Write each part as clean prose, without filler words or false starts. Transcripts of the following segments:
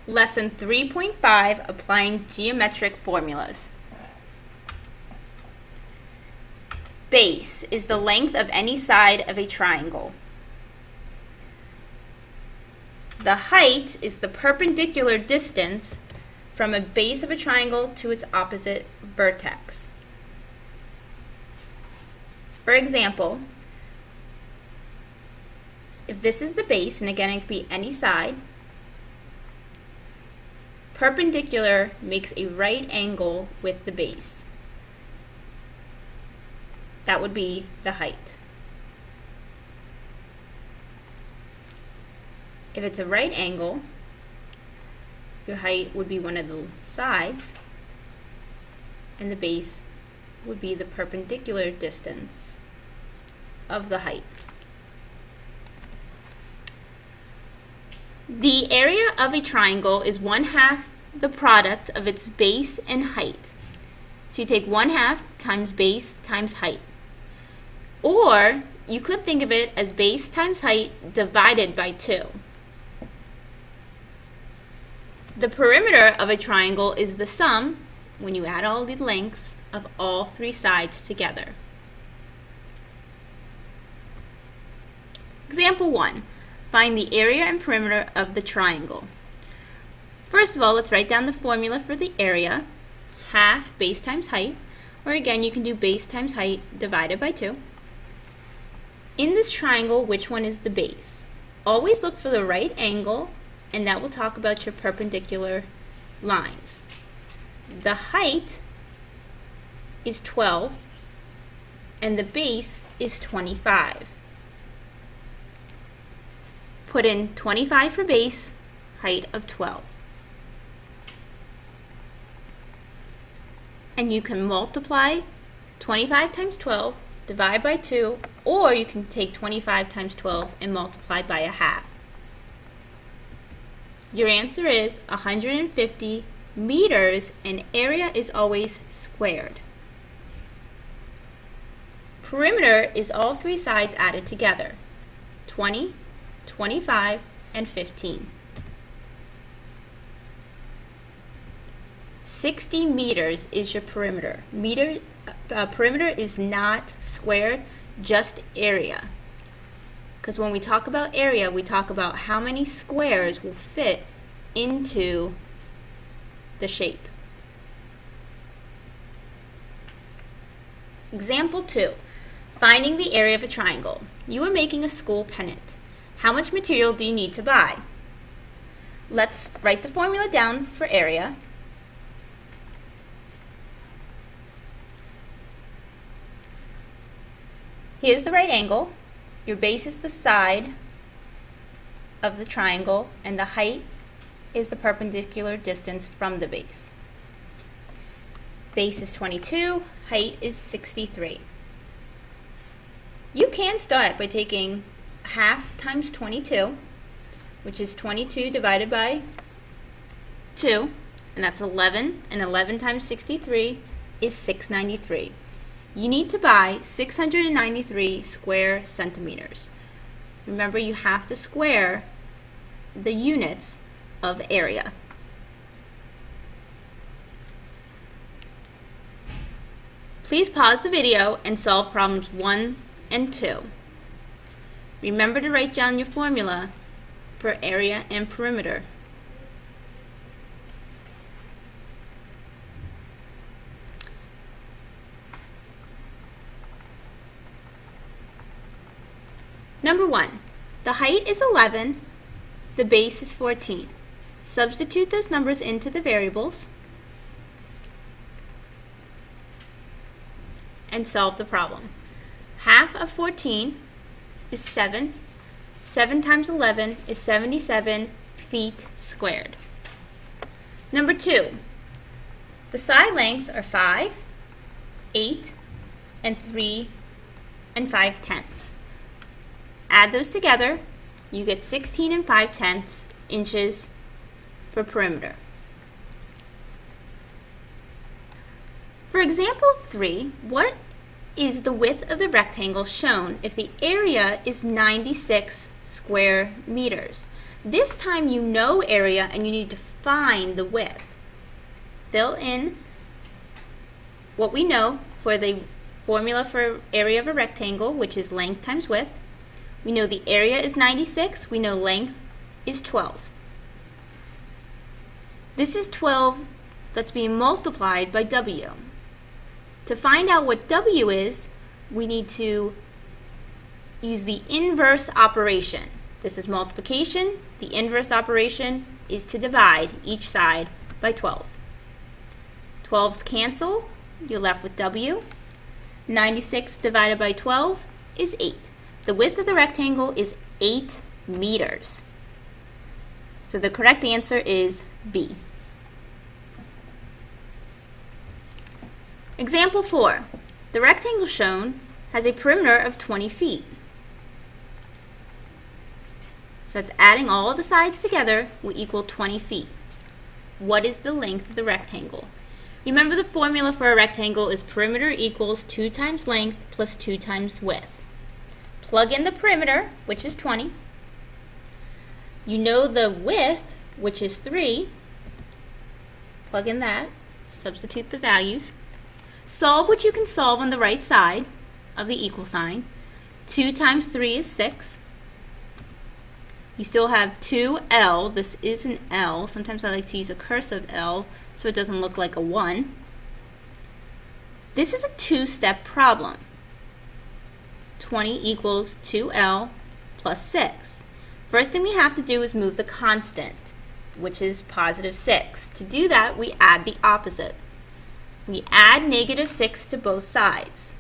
Lesson 3.5, Applying Geometric Formulas. Base is the length of any side of a triangle. The height is the perpendicular distance from a base of a triangle to its opposite vertex. For example, if this is the base, and again it could be any side, perpendicular makes a right angle with the base. That would be the height. If it's a right angle, your height would be one of the sides, and the base would be the perpendicular distance of the height. The area of a triangle is 1/2 the product of its base and height. So you take 1/2 times base times height. Or you could think of it as base times height divided by 2. The perimeter of a triangle is the sum, when you add all the lengths, of all 3 sides together. Example 1. Find the area and perimeter of the triangle. First of all, let's write down the formula for the area. 1/2 base times height, or again you can do base times height divided by 2. In this triangle, which one is the base? Always look for the right angle, and that will talk about your perpendicular lines. The height is 12, and the base is 25. Put in 25 for base, height of 12. And you can multiply 25 times 12, divide by 2, or you can take 25 times 12 and multiply by 1/2. Your answer is 150 meters, and area is always squared. Perimeter is all 3 sides added together, 20, 25, and 15. 60 meters is your perimeter. Perimeter is not squared, just area. Because when we talk about area, we talk about how many squares will fit into the shape. Example 2. Finding the area of a triangle. You are making a school pennant. How much material do you need to buy? Let's write the formula down for area. Here's the right angle. Your base is the side of the triangle, and the height is the perpendicular distance from the base. Base is 22, height is 63. You can start by taking 1/2 times 22, which is 22 divided by 2, and that's 11, and 11 times 63 is 693. You need to buy 693 square centimeters. Remember, you have to square the units of area. Please pause the video and solve problems 1 and 2. Remember to write down your formula for area and perimeter. Number 1, the height is 11, the base is 14. Substitute those numbers into the variables and solve the problem. 1/2 of 14 is 7. 7 times 11 is 77 feet squared. Number 2, the side lengths are 5, 8, and 3 and 5/10. Add those together, you get 16 and 5/10 inches for perimeter. For example 3, what is the width of the rectangle shown if the area is 96 square meters? This time you know area and you need to find the width. Fill in what we know for the formula for area of a rectangle, which is length times width. We know the area is 96. We know length is 12. This is 12 that's being multiplied by W. To find out what W is, we need to use the inverse operation. This is multiplication. The inverse operation is to divide each side by 12. 12s cancel. You're left with W. 96 divided by 12 is 8. The width of the rectangle is 8 meters. So the correct answer is B. Example 4. The rectangle shown has a perimeter of 20 feet. So it's adding all of the sides together will equal 20 feet. What is the length of the rectangle? Remember, the formula for a rectangle is perimeter equals 2 times length plus 2 times width. Plug in the perimeter, which is 20. You know the width, which is 3. Plug in that. Substitute the values. Solve what you can solve on the right side of the equal sign. 2 times 3 is 6. You still have 2L. This is an L. Sometimes I like to use a cursive L so it doesn't look like a 1. This is a two-step problem. 20 equals 2L plus 6. First thing we have to do is move the constant, which is positive 6. To do that, we add the opposite. We add negative 6 to both sides.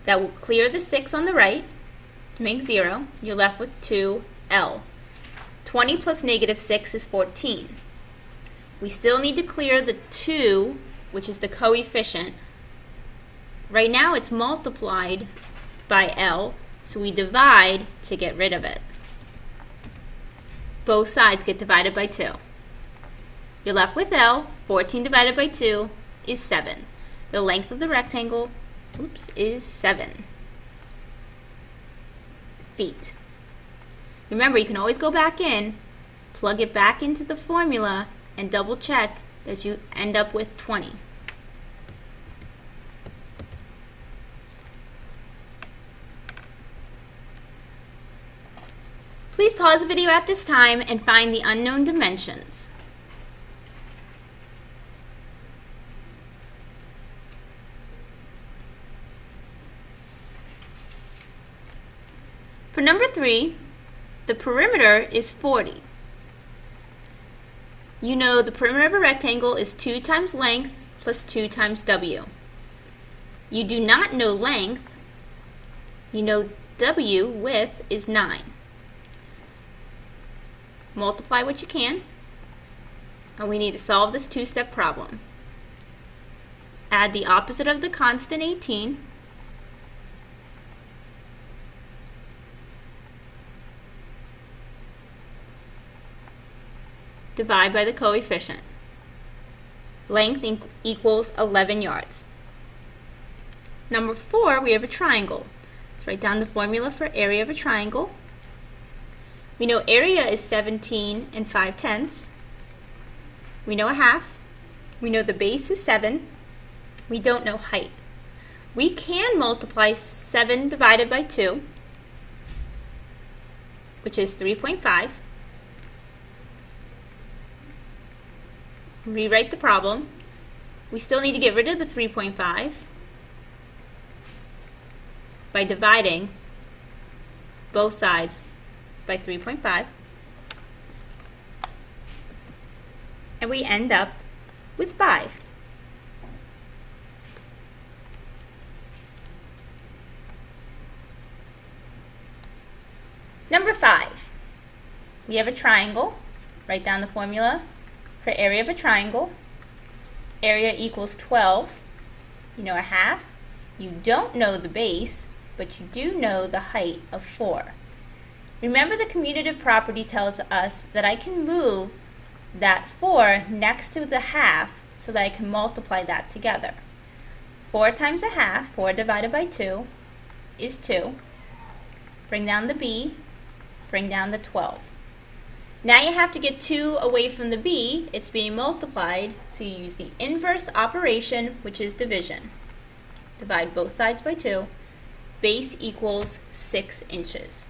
That will clear the 6 on the right to make 0. You're left with 2L. 20 plus negative 6 is 14. We still need to clear the 2, which is the coefficient. Right now it's multiplied by L, so we divide to get rid of it. Both sides get divided by 2. You're left with L. 14 divided by 2 is 7. The length of the rectangle, is 7 feet. Remember, you can always go back in, plug it back into the formula, and double check that you end up with 20. Please pause the video at this time and find the unknown dimensions. For number 3, the perimeter is 40. You know the perimeter of a rectangle is 2 times length plus 2 times W. You do not know length. You know W, width, is 9. Multiply what you can, and we need to solve this two-step problem. Add the opposite of the constant, 18. Divide by the coefficient. Length equals 11 yards. Number 4, we have a triangle. Let's write down the formula for area of a triangle. We know area is 17 and 5/10. We know a half. We know the base is 7. We don't know height. We can multiply 7 divided by 2, which is 3.5. Rewrite the problem. We still need to get rid of the 3.5 by dividing both sides by 3.5, and we end up with 5. Number 5, we have a triangle. Write down the formula for area of a triangle. Area equals 12. You know a half. You don't know the base, but you do know the height of 4. Remember, the commutative property tells us that I can move that 4 next to the half so that I can multiply that together. 4 times a half, 4 divided by 2, is 2. Bring down the b, bring down the 12. Now you have to get 2 away from the b. It's being multiplied, so you use the inverse operation, which is division. Divide both sides by 2. Base equals 6 inches.